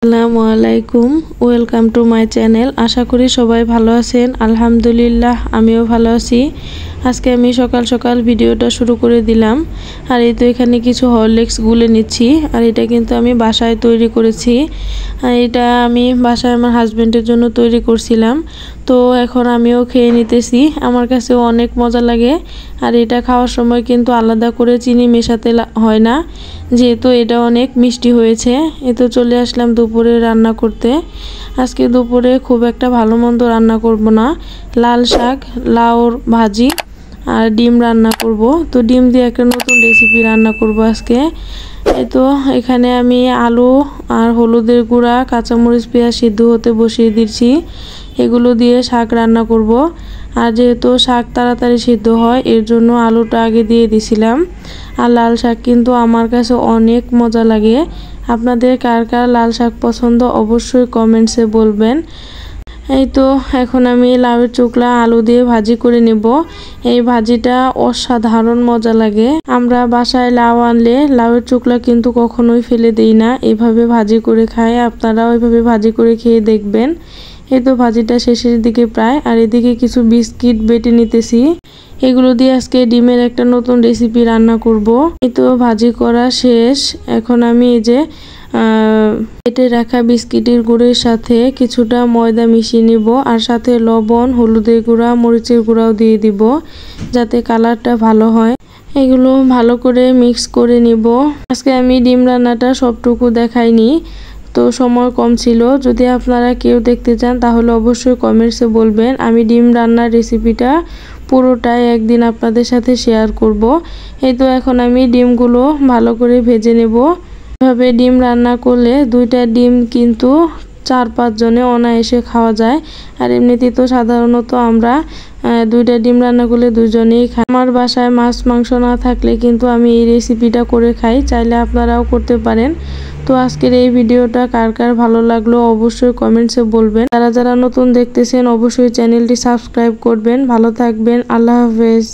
আসসালামু আলাইকুম, welcome to my channel. আশা করি সবাই ভালো আছেন। আলহামদুলিল্লাহ, আমিও ভালো আছি। আজকে আমি সকাল সকাল ভিডিওটা শুরু করে দিলাম। আর এই তো এখানে কিছু হরলিক্স গুলে নিচ্ছি। আর এটা কিন্তু আমি বাসায় তৈরি করেছি। আর এটা আমি বাসায় আমার হাজব্যান্ডের জন্য তৈরি করছিলাম। তো এখন আমিও খেয়ে নিতেছি। আমার কাছেও অনেক মজা লাগে। আর এটা খাওয়ার সময় কিন্তু আলাদা করে চিনি মেশাতে হয় না, যেহেতু এটা অনেক মিষ্টি হয়েছে। এ তো চলে আসলাম দুপুরে রান্না করতে। আজকে দুপুরে খুব একটা ভালো মন্দ রান্না করব না, লাল শাক, লাউর ভাজি আর ডিম রান্না করব। তো ডিম দিয়ে একটা নতুন রেসিপি রান্না করব আজকে। এই তো এখানে আমি আলু আর হলুদের গুঁড়া, কাঁচামরিচ, পেঁয়াজ সিদ্ধ হতে বসিয়ে দিচ্ছি। এগুলো দিয়ে শাক রান্না করব। আর যেহেতু শাক তাড়াতাড়ি সিদ্ধ হয়, এর জন্য আলুটা আগে দিয়ে দিছিলাম। আর লাল শাক কিন্তু আমার কাছে অনেক মজা লাগে। আপনাদের কার কার লাল শাক পছন্দ অবশ্যই কমেন্টসে বলবেন। এই তো এখন আমি লাউয়ের চোখলা আলু দিয়ে ভাজি করে নেব। এই ভাজিটা অসাধারণ মজা লাগে। আমরা বাসায় লাউ আনলে লাউয়ের চোখলা কিন্তু কখনোই ফেলে দেই না, এভাবে ভাজি করে খাই। আপনারাও এভাবে ভাজি করে খেয়ে দেখবেন। এই তো ভাজিটা শেষের দিকে প্রায়। আর এদিকে কিছু বিস্কিট বেটে নিতেছি। এগুলো দিয়ে আজকে ডিমের একটা নতুন রেসিপি রান্না করব। এই তো ভাজি করা শেষ। এখন আমি এই যে বেটে রাখা বিস্কিটের গুঁড়ের সাথে কিছুটা ময়দা মিশিয়ে নিব। আর সাথে লবণ, হলুদের গুঁড়া, মরিচের গুঁড়াও দিয়ে দিব, যাতে কালারটা ভালো হয়। এগুলো ভালো করে মিক্স করে নিব। আজকে আমি ডিম রান্নাটা সবটুকু দেখাইনি, তো সময় কম ছিল। যদি আপনারা কেউ দেখতে চান তাহলে অবশ্যই কমেন্টসে বলবেন। আমি ডিম রান্নার রেসিপিটা পুরোটাই একদিন আপনাদের সাথে শেয়ার করব। এই তো এখন আমি ডিমগুলো ভালো করে ভেজে নেব। এভাবে ডিম রান্না করলে দুইটা ডিম কিন্তু 4-5 জনে অনায়াসে খাওয়া যায়। আর এমনিতেই তো সাধারণত আমরা দুইটা ডিম রান্না করলে দুজনেই খাই। আমার বাসায় মাছ মাংস না থাকলে কিন্তু আমি এই রেসিপিটা করে খাই। চাইলে আপনারাও করতে পারেন। তো আজকের এই ভিডিওটা কার কার ভালো লাগলো অবশ্যই কমেন্টসে বলবেন। যারা যারা নতুন দেখতেছেন অবশ্যই চ্যানেলটি সাবস্ক্রাইব করবেন। ভালো থাকবেন। আল্লাহ হাফেজ।